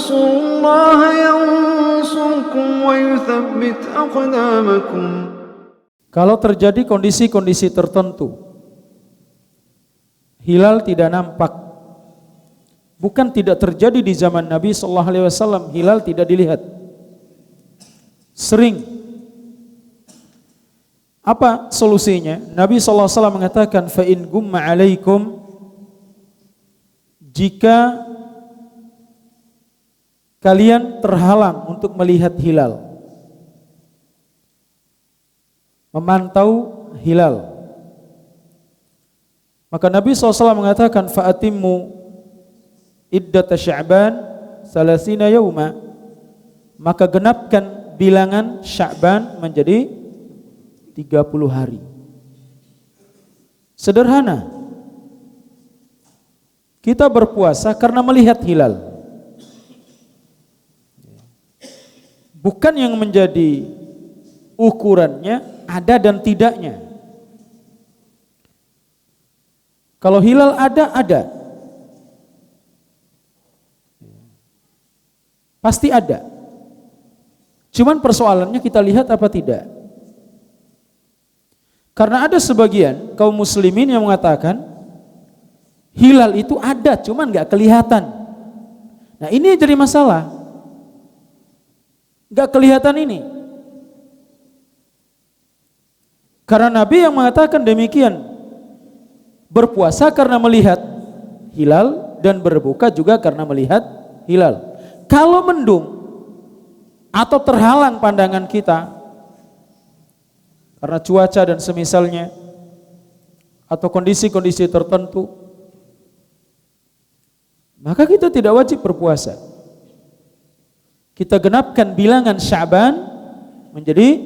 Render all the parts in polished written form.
تنصروا الله ينصركم ويثبت أقدامكم. Kalau terjadi kondisi-kondisi tertentu, hilal tidak nampak. Bukan tidak terjadi di zaman Nabi sallallahu alaihi wasallam hilal tidak dilihat. Sering. Apa solusinya? Nabi sallallahu alaihi wasallam mengatakan fa in gumma alaikum, jika kalian terhalang untuk melihat hilal, memantau hilal, maka Nabi SAW mengatakan fa'atimmu iddata Sya'ban salasina yauma, maka genapkan bilangan Sya'ban menjadi 30 hari. Sederhana. Kita berpuasa karena melihat hilal. Bukan yang menjadi ukurannya ada dan tidaknya. Kalau hilal ada. Pasti ada. Cuman persoalannya kita lihat apa tidak. Karena ada sebagian kaum muslimin yang mengatakan hilal itu ada, cuman gak kelihatan. Nah ini jadi masalah. Gak kelihatan ini. Karena Nabi yang mengatakan demikian, berpuasa karena melihat hilal dan berbuka juga karena melihat hilal. Kalau mendung atau terhalang pandangan kita karena cuaca dan semisalnya atau kondisi-kondisi tertentu, maka kita tidak wajib berpuasa. Kita genapkan bilangan Sya'ban menjadi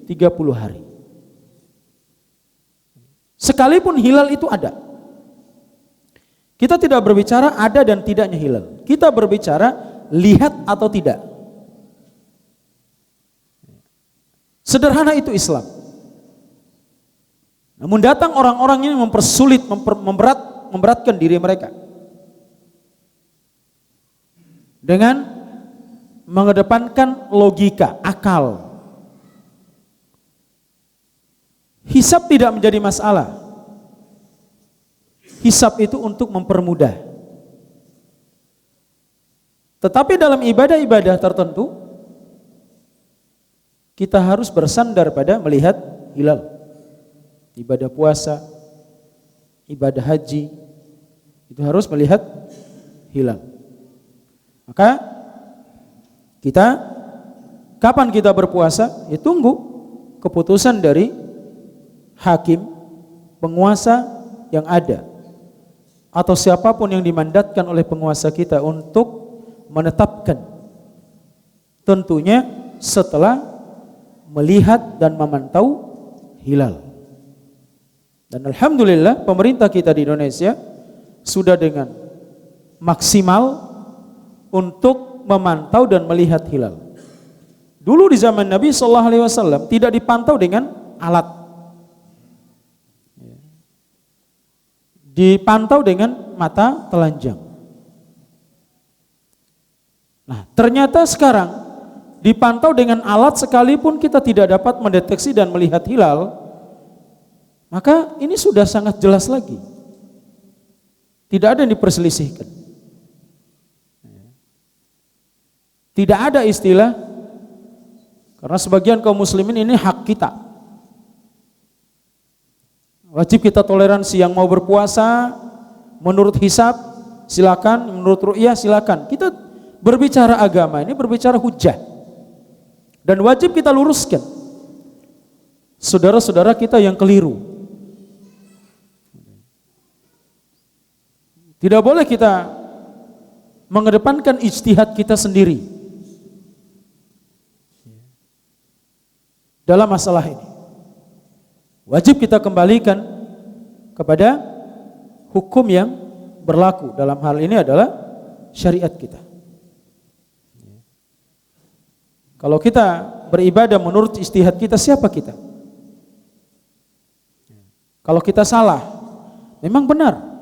30 hari. Sekalipun hilal itu ada. Kita tidak berbicara ada dan tidaknya hilal. Kita berbicara lihat atau tidak. Sederhana itu Islam. Namun datang orang-orang yang mempersulit, memberatkan diri mereka dengan mengedepankan logika, akal. Hisab tidak menjadi masalah. Hisab itu untuk mempermudah. Tetapi dalam ibadah-ibadah tertentu kita harus bersandar pada melihat hilal. Ibadah puasa, ibadah haji, itu harus melihat hilal. Maka kita kapan kita berpuasa? Ya tunggu keputusan dari hakim, penguasa yang ada, atau siapapun yang dimandatkan oleh penguasa kita untuk menetapkan, tentunya setelah melihat dan memantau hilal. Dan alhamdulillah pemerintah kita di Indonesia sudah dengan maksimal untuk memantau dan melihat hilal. Dulu di zaman Nabi SAW tidak dipantau dengan alat, dipantau dengan mata telanjang. Nah, ternyata sekarang dipantau dengan alat sekalipun kita tidak dapat mendeteksi dan melihat hilal, maka ini sudah sangat jelas lagi. Tidak ada yang diperselisihkan. Tidak ada istilah, karena sebagian kaum muslimin ini hak kita. Wajib kita toleransi, yang mau berpuasa menurut hisab silakan, menurut ru'yah silakan. Kita berbicara agama ini berbicara hujah. Dan wajib kita luruskan saudara-saudara kita yang keliru. Tidak boleh kita mengedepankan ijtihad kita sendiri dalam masalah ini. Wajib kita kembalikan kepada hukum yang berlaku. Dalam hal ini adalah syariat kita. Kalau kita beribadah menurut ijtihad kita, siapa kita? Kalau kita salah, memang benar.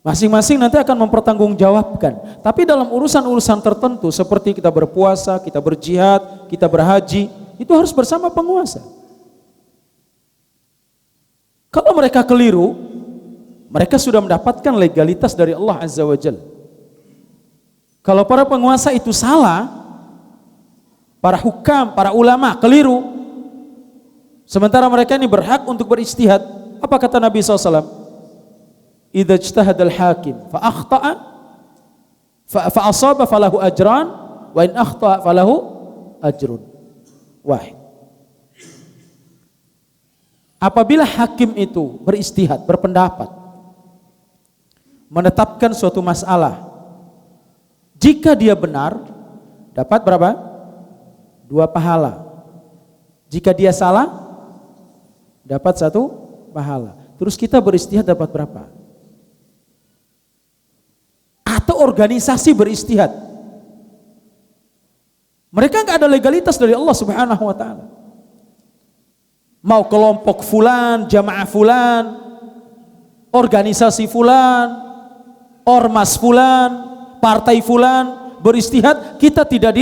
Masing-masing nanti akan mempertanggungjawabkan. Tapi dalam urusan-urusan tertentu seperti kita berpuasa, kita berjihad, kita berhaji, itu harus bersama penguasa. Kalau mereka keliru, mereka sudah mendapatkan legalitas dari Allah Azza wa Jalla. Kalau para penguasa itu salah, para hukam, para ulama keliru, sementara mereka ini berhak untuk beristihad, apa kata Nabi SAW? Idza ijtahada al-hakim fa akhta'a fa asaba falahu ajran wa in akhta'a falahu ajrun wahid. Apabila hakim itu beristihad, berpendapat, menetapkan suatu masalah, jika dia benar dapat berapa? 2 pahala. Jika dia salah dapat 1 pahala. Terus kita beristihad dapat berapa? Atau organisasi beristihad, mereka enggak ada legalitas dari Allah Subhanahu wa taala. Mau kelompok fulan, jamaah fulan, organisasi fulan, ormas fulan, partai fulan beristihad, kita tidak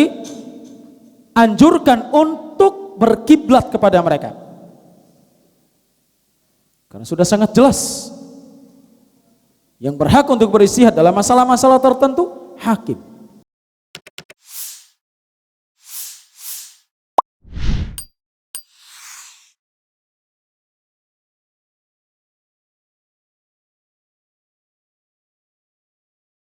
dianjurkan untuk berkiblat kepada mereka. Karena sudah sangat jelas yang berhak untuk beristihad dalam masalah-masalah tertentu hakim.